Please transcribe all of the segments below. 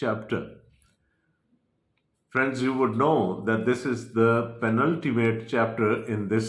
chapter. Friends, you would know that this is the penultimate chapter in this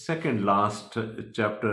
second last chapter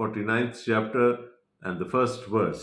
49th chapter and the first verse.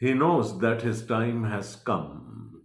He knows that his time has come.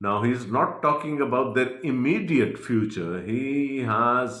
Now he is not talking about their immediate future. He has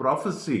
prophecy.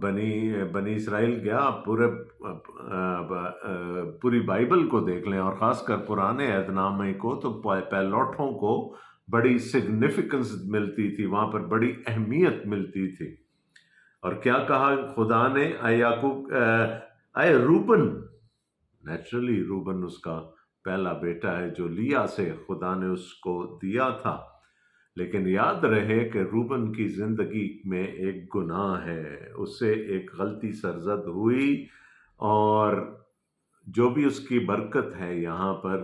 بنی اسرائیل گیا، آپ پوری Bible کو دیکھ لیں اور خاص کر پرانے عہد نامے کو، تو پیلوٹوں کو بڑی سگنیفیکنس ملتی تھی، وہاں پر بڑی اہمیت ملتی تھی۔ اور کیا کہا خدا نے؟ اے یعقوب، اے روبن، نیچرلی روبن اس کا پہلا بیٹا ہے جو لیا سے خدا نے اس کو دیا تھا، لیکن یاد رہے کہ روبن کی زندگی میں ایک گناہ ہے، اس سے ایک غلطی سرزد ہوئی، اور جو بھی اس کی برکت ہے یہاں پر،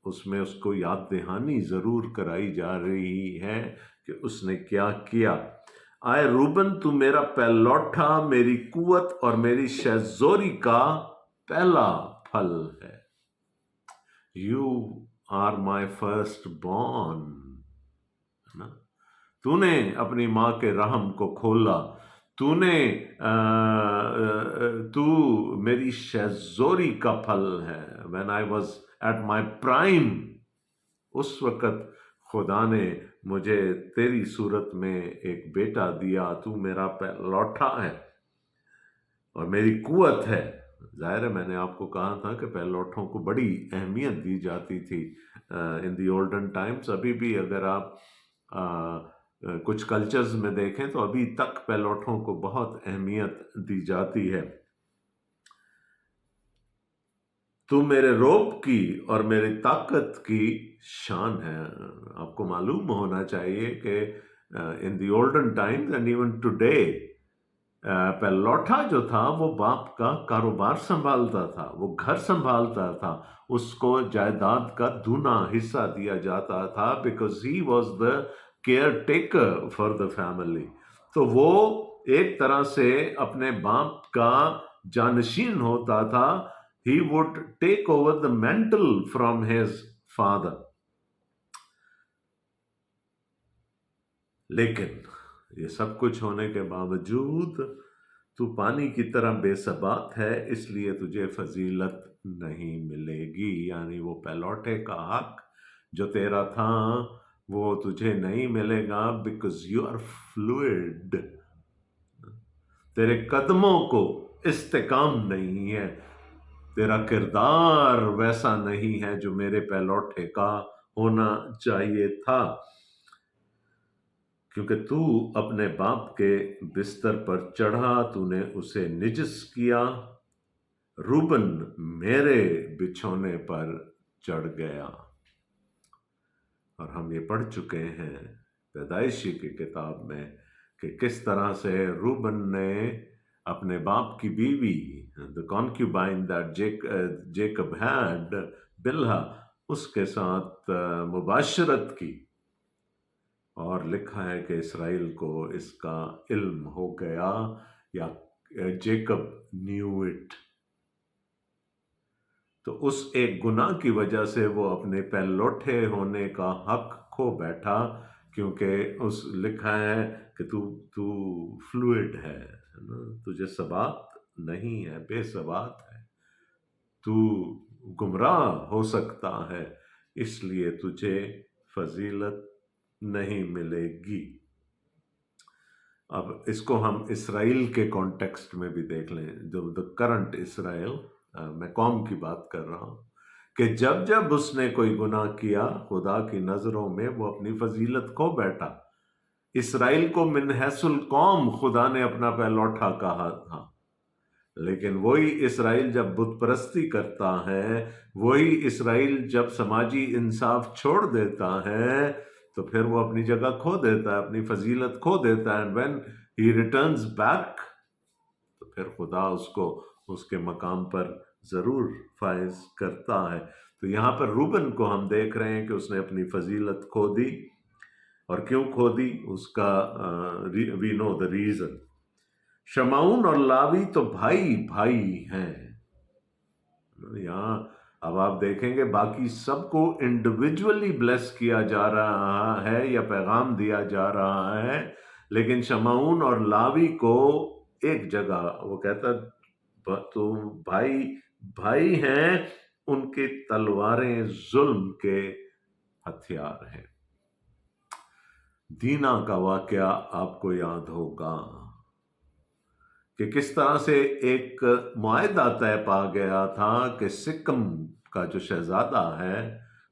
اس میں اس کو یاد دہانی ضرور کرائی جا رہی ہے کہ اس نے کیا کیا۔ آئے روبن، تو میرا پہلوٹا، میری قوت اور میری شہزوری کا پہلا پھل ہے۔ You are my first born, نا؟ تو نے اپنی ماں کے رحم کو کھولا، تو میری شہزوری کا پھل ہے۔ when I was at my prime، اس وقت خدا نے مجھے تیری صورت میں ایک بیٹا دیا، تو میرا پہلوٹا ہے اور میری قوت ہے۔ ظاہر ہے، میں نے آپ کو کہا تھا کہ پہلوٹوں کو بڑی اہمیت دی جاتی تھی ان دی اولڈن ٹائمز۔ ابھی بھی اگر آپ کچھ کلچرز میں دیکھیں تو ابھی تک پہلوٹوں کو بہت اہمیت دی جاتی ہے۔ تو میرے روب کی اور میری طاقت کی شان ہے۔ آپ کو معلوم ہونا چاہیے کہ in the olden times and even today, پہلوٹا جو تھا وہ باپ کا کاروبار سنبھالتا تھا، وہ گھر سنبھالتا تھا، اس کو جائیداد کا دونا حصہ دیا جاتا تھا، because he was the care taker for the family. تو وہ ایک طرح سے اپنے باپ کا جانشین ہوتا تھا۔ He would take over the mantle from his father۔ لیکن یہ سب کچھ ہونے کے باوجود تو پانی کی طرح بے ثبات ہے، اس لیے تجھے فضیلت نہیں ملے گی، یعنی وہ پہلوٹے کا حق جو تیرا تھا وہ تجھے نہیں ملے گا، بیکاز یو آر فلوئڈ، تیرے قدموں کو استحکام نہیں ہے، تیرا کردار ویسا نہیں ہے جو میرے پہلوٹے کا ہونا چاہیے تھا، کیونکہ تو اپنے باپ کے بستر پر چڑھا، تو نے اسے نجس کیا۔ روبن میرے بچھونے پر چڑھ گیا۔ اور ہم یہ پڑھ چکے ہیں پیدائشی کی کتاب میں کہ کس طرح سے روبن نے اپنے باپ کی بیوی، the concubine that Jacob had، بلہا، اس کے ساتھ مباشرت کی، اور لکھا ہے کہ اسرائیل کو اس کا علم ہو گیا، یا جیکب نیو اٹ۔ تو اس ایک گناہ کی وجہ سے وہ اپنے پہلوٹے ہونے کا حق کھو بیٹھا، کیونکہ اس لکھا ہے کہ تو فلوئڈ ہے، تجھے ثبات نہیں ہے، بے ثبات ہے، تو گمراہ ہو سکتا ہے، اس لیے تجھے فضیلت نہیں ملے گی۔ اب اس کو ہم اسرائیل کے کانٹیکسٹ میں بھی دیکھ لیں، جو دا کرنٹ اسرائیل، میں قوم کی بات کر رہا ہوں، کہ جب جب اس نے کوئی گناہ کیا خدا کی نظروں میں وہ اپنی فضیلت کھو بیٹھا۔ اسرائیل کو من حیث القوم خدا نے اپنا پہلوٹا کہا تھا، لیکن وہی اسرائیل جب بت پرستی کرتا ہے، وہی اسرائیل جب سماجی انصاف چھوڑ دیتا ہے، تو پھر وہ اپنی جگہ کھو دیتا ہے، اپنی فضیلت کھو دیتا ہے، and when he returns back، تو پھر خدا اس کو اس کے مقام پر ضرور فائز کرتا ہے۔ تو یہاں پر روبن کو ہم دیکھ رہے ہیں کہ اس نے اپنی فضیلت کھو دی، اور کیوں کھو دی اس کا we know the reason۔ شمعون اور لاوی تو بھائی بھائی ہیں۔ یہاں اب آپ دیکھیں گے باقی سب کو انڈیویجولی بلیس کیا جا رہا ہے یا پیغام دیا جا رہا ہے، لیکن شمعون اور لاوی کو ایک جگہ وہ کہتا تو بھائی بھائی ہیں، ان کی تلواریں ظلم کے ہتھیار ہیں۔ دینا کا واقعہ آپ کو یاد ہوگا، کہ کس طرح سے ایک معاہدہ طے پا گیا تھا کہ سکم کا جو شہزادہ ہے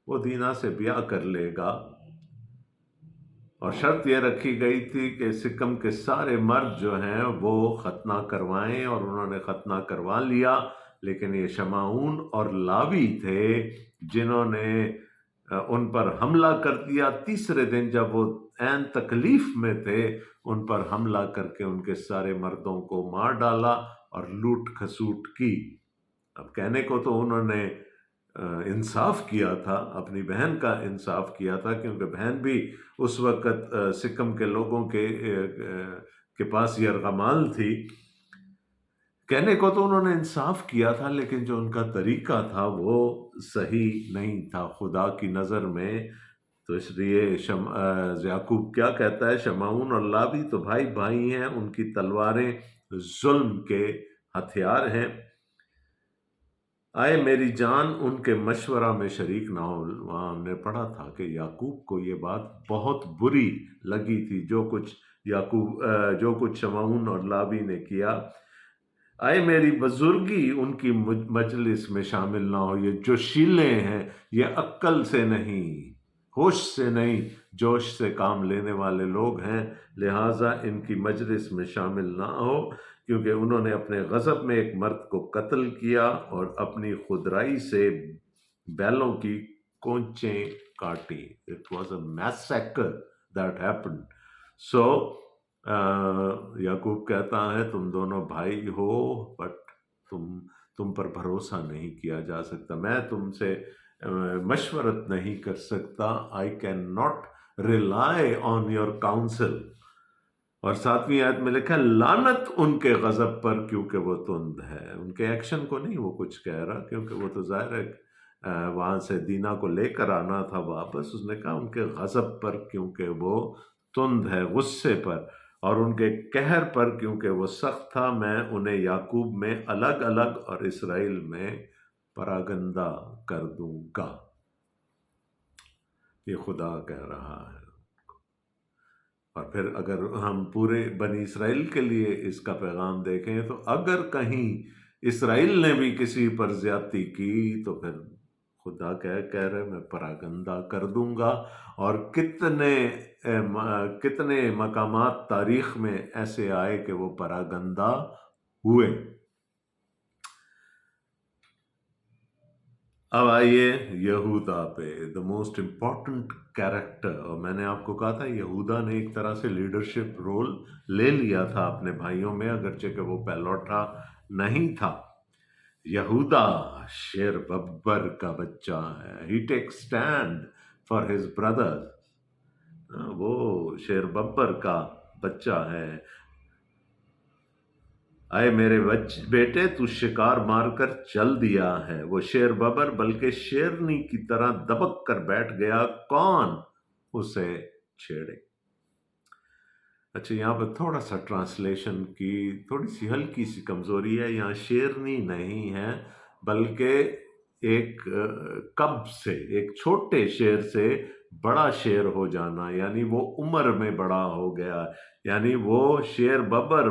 وہ دینا سے بیاہ کر لے گا، اور شرط یہ رکھی گئی تھی کہ سکم کے سارے مرد جو ہیں وہ ختنہ کروائیں، اور انہوں نے ختنہ کروا لیا، لیکن یہ شمعون اور لاوی تھے جنہوں نے ان پر حملہ کر دیا۔ تیسرے دن جب وہ عین تکلیف میں تھے، ان پر حملہ کر کے ان کے سارے مردوں کو مار ڈالا اور لوٹ کھسوٹ کی۔ اب کہنے کو تو انہوں نے انصاف کیا تھا، اپنی بہن کا انصاف کیا تھا، کیونکہ بہن بھی اس وقت سکم کے لوگوں کے پاس یرغمال تھی۔ کہنے کو تو انہوں نے انصاف کیا تھا، لیکن جو ان کا طریقہ تھا وہ صحیح نہیں تھا خدا کی نظر میں۔ تو اس لیے یعقوب کیا کہتا ہے، شمعون اور لاوی تو بھائی بھائی ہیں، ان کی تلواریں ظلم کے ہتھیار ہیں۔ آئے میری جان ان کے مشورہ میں شریک نہ ہو۔ وہاں ہم نے پڑھا تھا کہ یعقوب کو یہ بات بہت بری لگی تھی، جو کچھ شمعون اور لاوی نے کیا۔ آئے میری بزرگی ان کی مجلس میں شامل نہ ہو۔ یہ جو شیلیں ہیں یہ عقل سے نہیں، ہوش سے نہیں، جوش سے کام لینے والے لوگ ہیں، لہٰذا ان کی مجلس میں شامل نہ ہو، کیونکہ انہوں نے اپنے غضب میں ایک مرد کو قتل کیا اور اپنی خودرائی سے بیلوں کی کونچیں کاٹی۔ It was a massacre that happened. So یعقوب کہتا ہے تم دونوں بھائی ہو، بٹ تم پر بھروسہ نہیں کیا جا سکتا، میں تم سے مشورت نہیں کر سکتا۔ I cannot rely on your counsel۔ اور 7ویں آیت میں لکھا ہے لعنت ان کے غضب پر کیونکہ وہ تند ہے۔ ان کے ایکشن کو نہیں وہ کچھ کہہ رہا، کیونکہ وہ تو ظاہر ہے وہاں سے دینا کو لے کر آنا تھا واپس۔ اس نے کہا ان کے غضب پر کیونکہ وہ تند ہے، غصے پر، اور ان کے قہر پر کیونکہ وہ سخت تھا، میں انہیں یعقوب میں الگ الگ اور اسرائیل میں پراگندہ کر دوں گا۔ یہ خدا کہہ رہا ہے۔ اور پھر اگر ہم پورے بنی اسرائیل کے لیے اس کا پیغام دیکھیں تو اگر کہیں اسرائیل نے بھی کسی پر زیادتی کی تو پھر خدا کہہ رہے میں پراگندہ کر دوں گا۔ اور کتنے مقامات تاریخ میں ایسے آئے کہ وہ پراگندہ ہوئے۔ اب آئیے یہودا پہ، دا موسٹ امپورٹنٹ کیریکٹر۔ اور میں نے آپ کو کہا تھا یہودا نے ایک طرح سے لیڈرشپ رول لے لیا تھا اپنے بھائیوں میں، اگرچہ کہ وہ پہلوٹا نہیں تھا۔ یہودا شیر ببر کا بچہ ہے، ہی ٹیک سٹینڈ فار ہز بردر، وہ شیر ببر کا بچہ ہے۔ آئے میرے بیٹے تو شکار مار کر چل دیا ہے، وہ شیر ببر بلکہ شیرنی کی طرح دبک کر بیٹھ گیا، کون اسے چھیڑے۔ اچھا یہاں پر تھوڑا سا ٹرانسلیشن کی تھوڑی سی ہلکی سی کمزوری ہے، یہاں شیرنی نہیں ہے بلکہ ایک کب سے، ایک چھوٹے شیر سے بڑا شیر ہو جانا، یعنی وہ عمر میں بڑا ہو گیا، یعنی وہ شیر ببر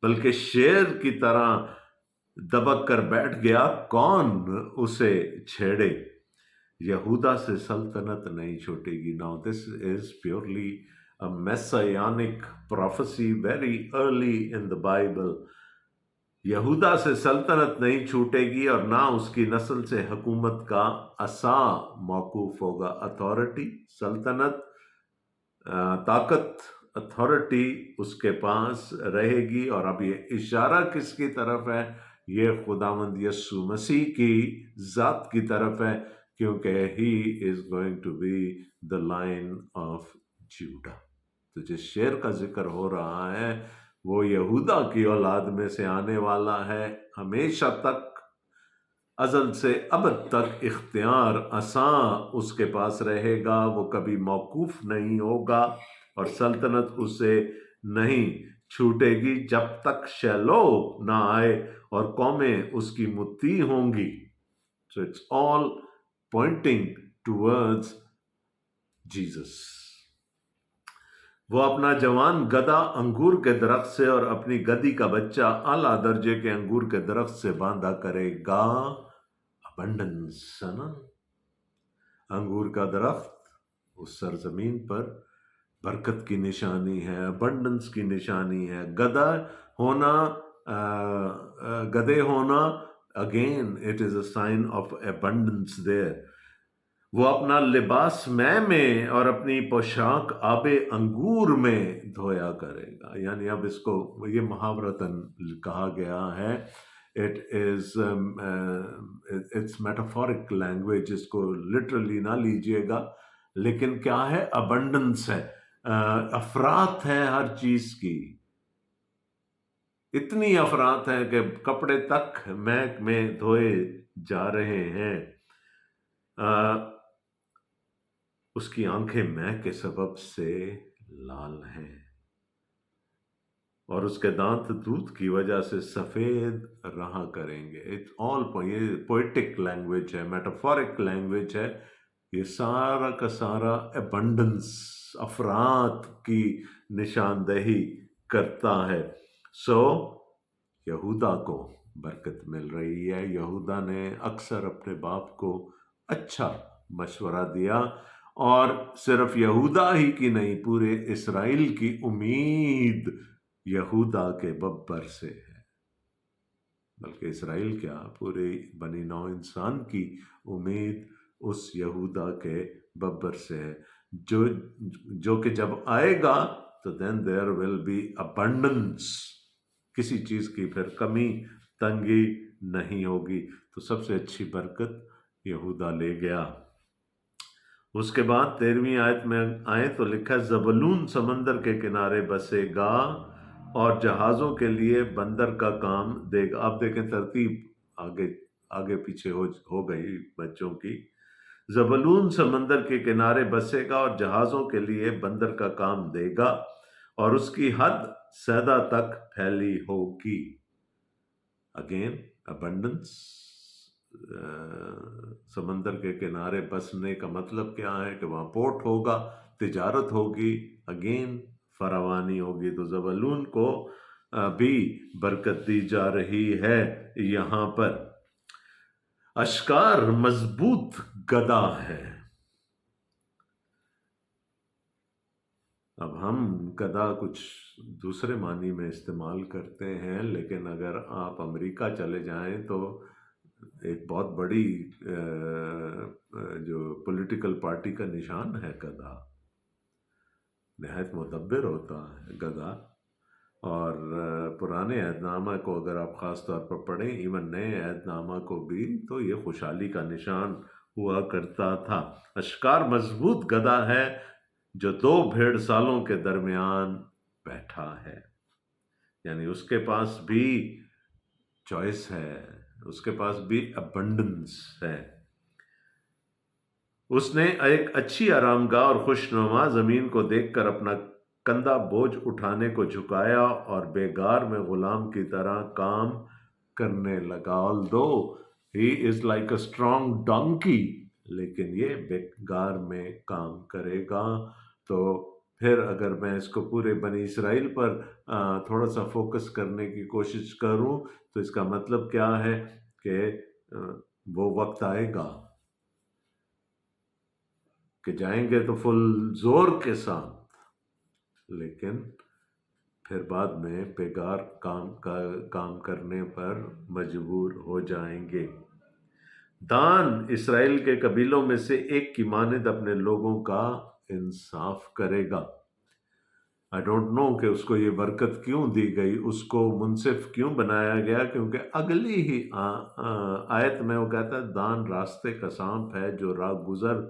بلکہ شیر کی طرح دبک کر بیٹھ گیا، کون اسے چھیڑے۔ یہودا سے سلطنت نہیں چھوٹے گی۔ Now this is purely a messianic prophecy very early in the Bible۔ یہودا سے سلطنت نہیں چھوٹے گی اور نہ اس کی نسل سے حکومت کا عصا موقوف ہوگا۔ اتھارٹی، سلطنت، طاقت، اتھارٹی اس کے پاس رہے گی۔ اور اب یہ اشارہ کس کی طرف ہے؟ یہ خداوند یسوع مسیح کی ذات کی طرف ہے، کیونکہ he is going to be the lion of Judah. تو جس شیر کا ذکر ہو رہا ہے وہ یہودا کی اولاد میں سے آنے والا ہے، ہمیشہ تک، ازل سے ابد تک اختیار عصا اس کے پاس رہے گا، وہ کبھی موقوف نہیں ہوگا اور سلطنت اسے نہیں چھوٹے گی جب تک شیلو نہ آئے اور قومیں اس کی مطیع ہوں گی۔ So it's all pointing towards Jesus۔ وہ اپنا جوان گدھا انگور کے درخت سے اور اپنی گدھی کا بچہ اعلیٰ درجے کے انگور کے درخت سے باندھا کرے گا. ابنڈنس ہے نا. انگور کا درخت اس سرزمین پر برکت کی نشانی ہے، ابنڈنس کی نشانی ہے. گدھا ہونا، گدھے ہونا، again it is a sign of abundance there. وہ اپنا لباس میں اور اپنی پوشاک آب انگور میں دھویا کرے گا. یعنی اب اس کو یہ محاورتاً کہا گیا ہے. It is it's metaphoric language, اس کو لٹرلی نہ لیجئے گا، لیکن کیا ہے؟ ابنڈنس ہے، افراط ہے ہر چیز کی. اتنی افراط ہے کہ کپڑے تک میک میں دھوئے جا رہے ہیں. اس کی آنکھیں مے کے سبب سے لال ہیں اور اس کے دانت دودھ کی وجہ سے سفید رہا کریں گے. یہ پوئٹک لینگویج ہے، میٹافورک لینگویج ہے. یہ سارا کا سارا ابنڈنس، افراط کی نشاندہی کرتا ہے. سو یہودا کو برکت مل رہی ہے. یہودا نے اکثر اپنے باپ کو اچھا مشورہ دیا، اور صرف یہودا ہی کی نہیں، پورے اسرائیل کی امید یہودا کے ببر سے ہے. بلکہ اسرائیل کیا، پورے بنی نوع انسان کی امید اس یہودا کے ببر سے ہے، جو کہ جب آئے گا تو then there will be abundance. کسی چیز کی پھر کمی تنگی نہیں ہوگی. تو سب سے اچھی برکت یہودا لے گیا. اس کے بعد 13ویں آیت میں آئیں تو لکھا ہے زبلون سمندر کے کنارے بسے گا اور جہازوں کے لیے بندر کا کام دے گا. آپ دیکھیں ترتیب آگے پیچھے ہو گئی بچوں کی. زبلون سمندر کے کنارے بسے گا اور جہازوں کے لیے بندر کا کام دے گا اور اس کی حد سیدا تک پھیلی ہوگی. Again abundance. سمندر کے کنارے بسنے کا مطلب کیا ہے؟ کہ وہاں پورٹ ہوگا، تجارت ہوگی، اگین فراوانی ہوگی. تو زبلون کو بھی برکت دی جا رہی ہے یہاں پر. اشکار مضبوط گدھا ہے. اب ہم گدھا کچھ دوسرے معنی میں استعمال کرتے ہیں، لیکن اگر آپ امریکہ چلے جائیں تو ایک بہت بڑی جو پولیٹیکل پارٹی کا نشان ہے گدھا. نہایت مدبر ہوتا ہے گدھا. اور پرانے عہد نامہ کو اگر آپ خاص طور پر پڑھیں، ایون نئے عہد نامہ کو بھی، تو یہ خوشحالی کا نشان ہوا کرتا تھا. اشکار مضبوط گدھا ہے جو 2 بھیڑ سالوں کے درمیان بیٹھا ہے. یعنی اس کے پاس بھی چوائس ہے، اس کے پاس بھی ابنڈنس ہے. اس نے ایک اچھی آرام گاہ اور خوشنما زمین کو دیکھ کر اپنا کندھا بوجھ اٹھانے کو جھکایا اور بیگار میں غلام کی طرح کام کرنے لگا. although he is like a strong donkey، لیکن یہ بیگار میں کام کرے گا. تو پھر اگر میں اس کو پورے بنی اسرائیل پر تھوڑا سا فوکس کرنے کی کوشش کروں تو اس کا مطلب کیا ہے؟ کہ وہ وقت آئے گا کہ جائیں گے تو فل زور کے ساتھ، لیکن پھر بعد میں بیگار کام کرنے پر مجبور ہو جائیں گے. دان اسرائیل کے قبیلوں میں سے ایک کی مانند اپنے لوگوں کا انصاف کرے گا. I don't know کہ اس کو یہ برکت کیوں دی گئی، اس کو منصف کیوں بنایا گیا، کیونکہ اگلی ہی آیت میں وہ کہتا ہے دان راستے کا سانپ ہے جو راہ گزر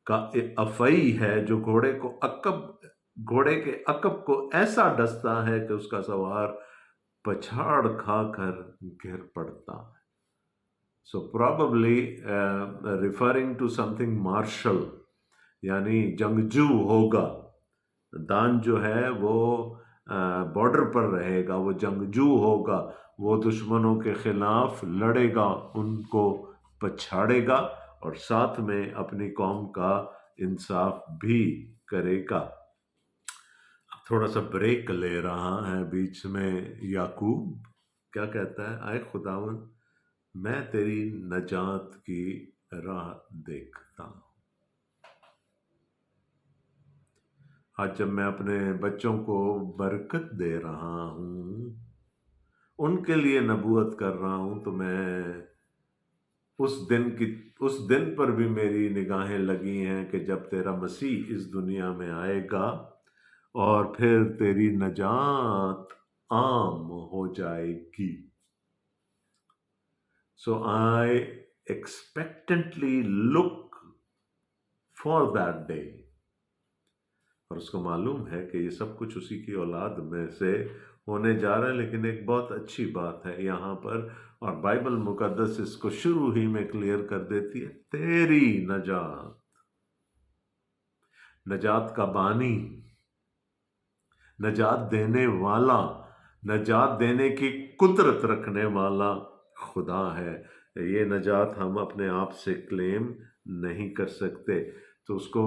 کا افعی ہے، جو گھوڑے کے عقب کو ایسا ڈستا ہے کہ اس کا سوار پچھاڑ کھا کر گر پڑتا ہے. So probably referring to something martial، یعنی جنگجو ہوگا. دان جو ہے وہ بارڈر پر رہے گا، وہ جنگجو ہوگا، وہ دشمنوں کے خلاف لڑے گا، ان کو پچھاڑے گا اور ساتھ میں اپنی قوم کا انصاف بھی کرے گا. تھوڑا سا بریک لے رہا ہے بیچ میں یعقوب، کیا کہتا ہے؟ اے خداوند میں تیری نجات کی راہ دیکھتا ہوں۔ آج جب میں اپنے بچوں کو برکت دے رہا ہوں، ان کے لیے نبوت کر رہا ہوں، تو میں اس دن پر بھی میری نگاہیں لگی ہیں کہ جب تیرا مسیح اس دنیا میں آئے گا اور پھر تیری نجات عام ہو جائے گی۔ So I expectantly look for that day۔ اور اس کو معلوم ہے کہ یہ سب کچھ اسی کی اولاد میں سے ہونے جا رہا ہے، لیکن ایک بہت اچھی بات ہے یہاں پر، اور بائبل مقدس اس کو شروع ہی میں کلیئر کر دیتی ہے، تیری نجات، نجات کا بانی، نجات دینے والا، نجات دینے کی قدرت رکھنے والا خدا ہے۔ یہ نجات ہم اپنے آپ سے کلیم نہیں کر سکتے۔ تو اس کو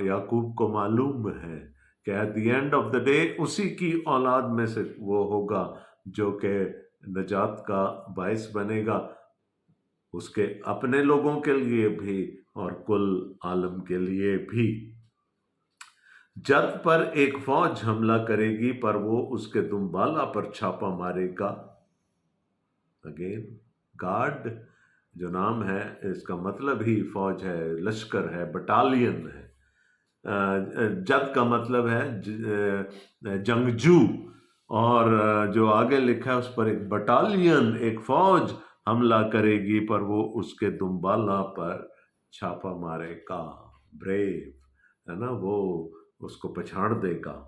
یعقوب کو معلوم ہے کہ at the end of the day اسی کی اولاد میں سے وہ ہوگا جو کہ نجات کا باعث بنے گا، اس کے اپنے لوگوں کے لیے بھی اور کل عالم کے لیے بھی۔ جد پر ایک فوج حملہ کرے گی پر وہ اس کے دمبالا پر چھاپا مارے گا۔ اگین گارڈ جو نام ہے اس کا مطلب ہی فوج ہے، لشکر ہے، بٹالین ہے۔ جد کا مطلب ہے جنگجو، اور جو آگے لکھا ہے اس پر ایک بٹالین، ایک فوج حملہ کرے گی پر وہ اس کے دمبالا پر چھاپا مارے گا۔ بریو ہے نا، وہ اس کو پچھاڑ دے گا۔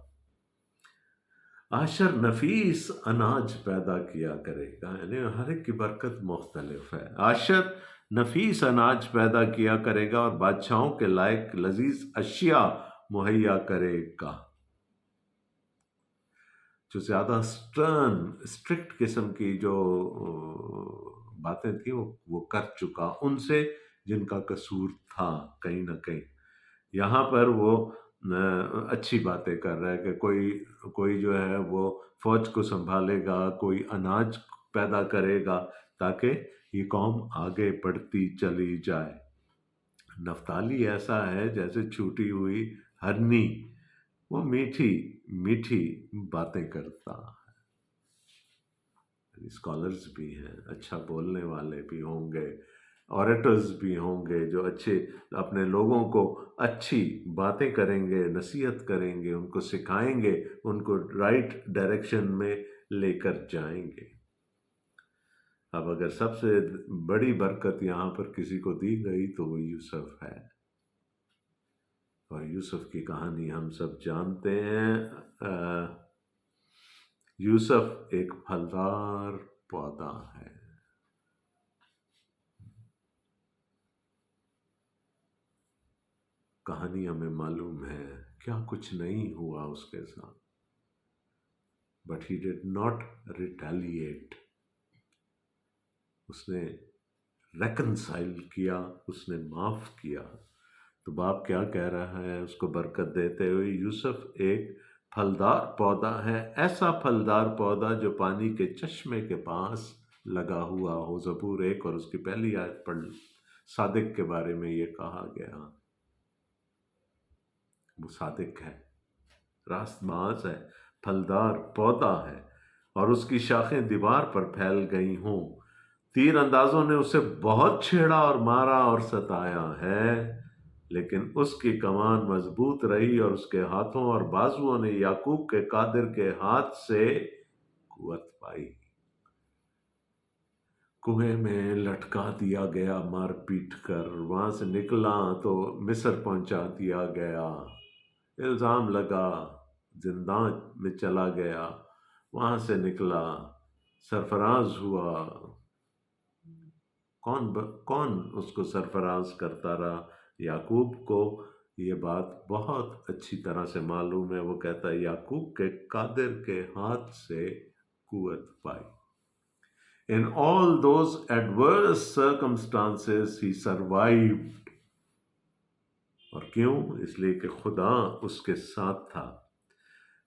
عاشر نفیس اناج پیدا کیا کرے گا، یعنی ہر ایک کی برکت مختلف ہے۔ عاشر نفیس اناج پیدا کیا کرے گا اور بادشاہوں کے لائق لذیذ اشیاء مہیا کرے گا۔ جو زیادہ اسٹرکٹ قسم کی جو باتیں تھیں وہ کر چکا ان سے جن کا قصور تھا کہیں نہ کہیں۔ یہاں پر وہ اچھی باتیں کر رہا ہے کہ کوئی جو ہے وہ فوج کو سنبھالے گا، کوئی اناج پیدا کرے گا تاکہ یہ قوم آگے بڑھتی چلی جائے۔ نفتالی ایسا ہے جیسے چھوٹی ہوئی ہرنی، وہ میٹھی میٹھی باتیں کرتا ہے۔ اسکالرز بھی ہیں، اچھا بولنے والے بھی ہوں گے، اوریٹرز بھی ہوں گے جو اچھے اپنے لوگوں کو اچھی باتیں کریں گے، نصیحت کریں گے، ان کو سکھائیں گے، ان کو رائٹ ڈائریکشن میں لے کر جائیں گے۔ اب اگر سب سے بڑی برکت یہاں پر کسی کو دی گئی تو وہ یوسف ہے، اور یوسف کی کہانی ہم سب جانتے ہیں۔ یوسف ایک پھلدار پودا ہے۔ کہانی ہمیں معلوم ہے کیا کچھ نہیں ہوا اس کے ساتھ، but he did not retaliate, اس نے ریکنسائل کیا، اس نے معاف کیا۔ تو باپ کیا کہہ رہا ہے اس کو برکت دیتے ہوئے؟ یوسف ایک پھلدار پودا ہے، ایسا پھلدار پودا جو پانی کے چشمے کے پاس لگا ہوا ہو۔ زبور 1 اور اس کی پہلی آیت پڑھ، صادق کے بارے میں یہ کہا گیا، وہ صادق ہے، راست باز ہے، پھلدار پودا ہے، اور اس کی شاخیں دیوار پر پھیل گئی ہوں۔ تیر اندازوں نے اسے بہت چھیڑا اور مارا اور ستایا ہے، لیکن اس کی کمان مضبوط رہی، اور اس کے ہاتھوں اور بازوؤں نے یعقوب کے قادر کے ہاتھ سے قوت پائی۔ کنویں میں لٹکا دیا گیا مار پیٹ کر، وہاں سے نکلا تو مصر پہنچا دیا گیا، الزام لگا، زندان میں چلا گیا، وہاں سے نکلا، سرفراز ہوا۔ کون اس کو سرفراز کرتا رہا؟ یعقوب کو یہ بات بہت اچھی طرح سے معلوم ہے، وہ کہتا ہے یعقوب کے قادر کے ہاتھ سے قوت پائی۔ In all those adverse circumstances he survived۔ اور کیوں؟ اس لیے کہ خدا اس کے ساتھ تھا۔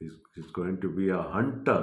He's going to be a hunter।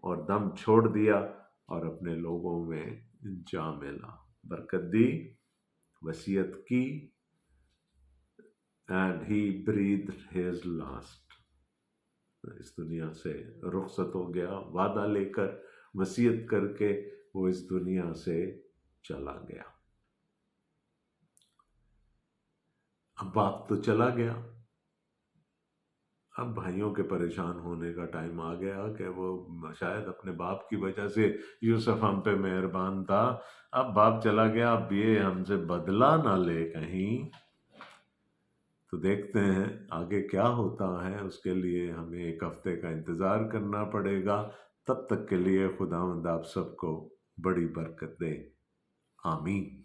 اور دم چھوڑ دیا اور اپنے لوگوں میں جا ملا، برکت دی، وصیت کی، اینڈ ہی بریتhed ہز لاسٹ، اس دنیا سے رخصت ہو گیا، وعدہ لے کر، وصیت کر کے وہ اس دنیا سے چلا گیا۔ اب باپ تو چلا گیا، اب بھائیوں کے پریشان ہونے کا ٹائم آ گیا کہ وہ شاید اپنے باپ کی وجہ سے یوسف ہم پہ مہربان تھا، اب باپ چلا گیا، اب یہ ہم سے بدلہ نہ لے کہیں۔ تو دیکھتے ہیں آگے کیا ہوتا ہے، اس کے لیے ہمیں ایک ہفتے کا انتظار کرنا پڑے گا۔ تب تک کے لیے خداوند آپ سب کو بڑی برکت دے، آمین۔